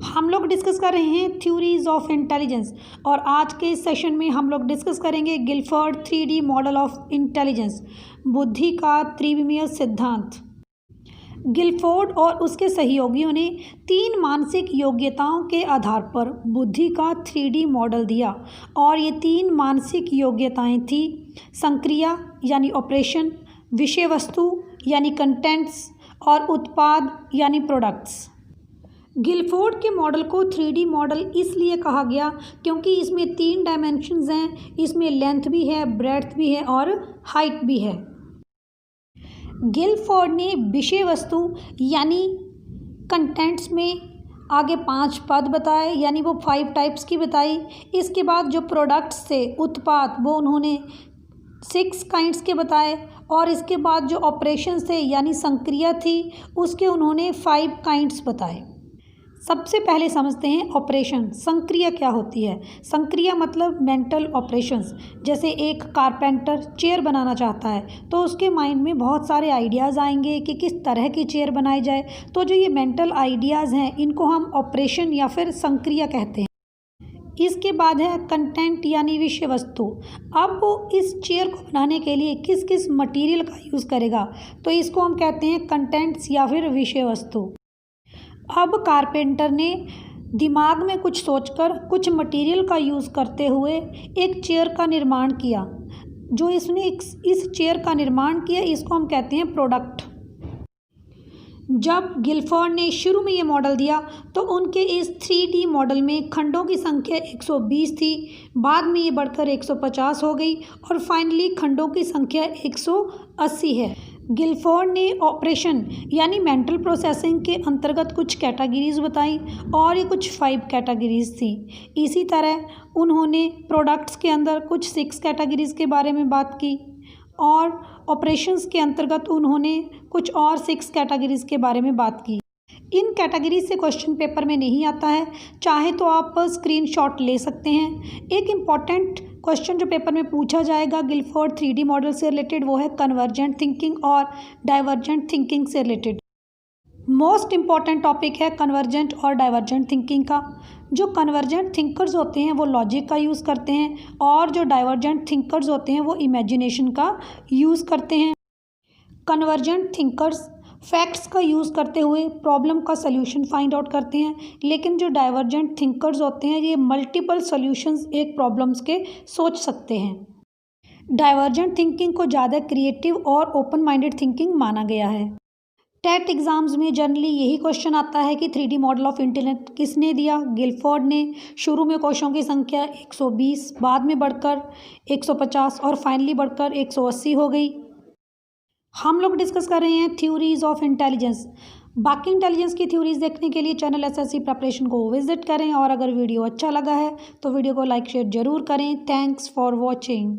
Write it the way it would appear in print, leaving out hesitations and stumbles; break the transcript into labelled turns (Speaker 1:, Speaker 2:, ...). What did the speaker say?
Speaker 1: हम लोग डिस्कस कर रहे हैं थ्योरीज ऑफ इंटेलिजेंस और आज के इस सेशन में हम लोग डिस्कस करेंगे Guilford 3D model of intelligence, बुद्धि का त्रिविमीय सिद्धांत। गिलफोर्ड और उसके सहयोगियों ने 3 मानसिक योग्यताओं के आधार पर बुद्धि का 3D मॉडल दिया और ये 3 मानसिक योग्यताएं थी संक्रिया यानी ऑपरेशन, विषय वस्तु यानी कंटेंट्स और उत्पाद यानी प्रोडक्ट्स। गिलफोर्ड के मॉडल को 3D मॉडल इसलिए कहा गया क्योंकि इसमें 3 डायमेंशंस हैं, इसमें लेंथ भी है, ब्रेड्थ भी है और हाइट भी है। गिलफोर्ड ने विषय वस्तु यानी कंटेंट्स में आगे 5 पद बताए, यानी वो 5 टाइप्स की बताई। इसके बाद जो प्रोडक्ट्स थे, उत्पाद, वो उन्होंने 6 काइंड्स के बताए और इसके बाद जो ऑपरेशंस थे यानी संक्रिया थी उसके उन्होंने 5 काइंड्स बताए। सबसे पहले समझते हैं ऑपरेशन। संक्रिया क्या होती है? संक्रिया मतलब मेंटल ऑपरेशंस। जैसे एक कारपेंटर चेयर बनाना चाहता है तो उसके माइंड में बहुत सारे आइडियाज़ आएंगे कि किस तरह की चेयर बनाई जाए। तो जो ये मेंटल आइडियाज़ हैं इनको हम ऑपरेशन या फिर संक्रिया कहते हैं। इसके बाद है कंटेंट यानी विषय वस्तु। अब वो इस चेयर को बनाने के लिए किस किस मटेरियल का यूज़ करेगा, तो इसको हम कहते हैं कंटेंट्स या फिर विषय वस्तु। अब कारपेंटर ने दिमाग में कुछ सोचकर कुछ मटेरियल का यूज़ करते हुए एक चेयर का निर्माण किया। जो इसने इस चेयर का निर्माण किया इसको हम कहते हैं प्रोडक्ट। जब गिलफोर्ड ने शुरू में ये मॉडल दिया तो उनके इस 3D मॉडल में खंडों की संख्या 120 थी, बाद में ये बढ़कर 150 हो गई और फाइनली खंडों की संख्या 180 है। गिलफोर्ड ने ऑपरेशन यानी मेंटल प्रोसेसिंग के अंतर्गत कुछ कैटेगरीज बताई और ये कुछ 5 कैटेगरीज थी। इसी तरह उन्होंने प्रोडक्ट्स के अंदर कुछ 6 कैटेगरीज के बारे में बात की और ऑपरेशंस के अंतर्गत उन्होंने कुछ और 6 कैटेगरीज के बारे में बात की। इन कैटेगरीज से क्वेश्चन पेपर में नहीं आता है, चाहे तो आप स्क्रीनशॉट ले सकते हैं। एक इम्पॉर्टेंट क्वेश्चन जो पेपर में पूछा जाएगा गिलफोर्ड 3D मॉडल से रिलेटेड वो है कन्वर्जेंट थिंकिंग और डाइवर्जेंट थिंकिंग से रिलेटेड। मोस्ट इम्पॉर्टेंट टॉपिक है कन्वर्जेंट और डाइवर्जेंट थिंकिंग का। जो कन्वर्जेंट थिंकर्स होते हैं वो लॉजिक का यूज़ करते हैं और जो डाइवर्जेंट थिंकर्स होते हैं वो इमेजिनेशन का यूज़ करते हैं। कन्वर्जेंट थिंकर्स फैक्ट्स का यूज़ करते हुए प्रॉब्लम का सल्यूशन फाइंड आउट करते हैं, लेकिन जो डाइवर्जेंट थिंकर्स होते हैं ये मल्टीपल सॉल्यूशंस एक प्रॉब्लम्स के सोच सकते हैं। डाइवर्जेंट थिंकिंग को ज़्यादा क्रिएटिव और ओपन माइंडेड थिंकिंग माना गया है। टेट एग्ज़ाम्स में जनरली यही क्वेश्चन आता है कि 3D मॉडल ऑफ इंटेलिजेंस किसने दिया? गिलफोर्ड ने। शुरू में कोशों की संख्या 120, बाद में बढ़कर 150 और फाइनली बढ़कर 180 हो गई। हम लोग डिस्कस कर रहे हैं थ्योरीज ऑफ इंटेलिजेंस। बाकी इंटेलिजेंस की थ्योरीज देखने के लिए चैनल SSC प्रिपरेशन को विजिट करें और अगर वीडियो अच्छा लगा है तो वीडियो को लाइक शेयर ज़रूर करें। Thanks for watching.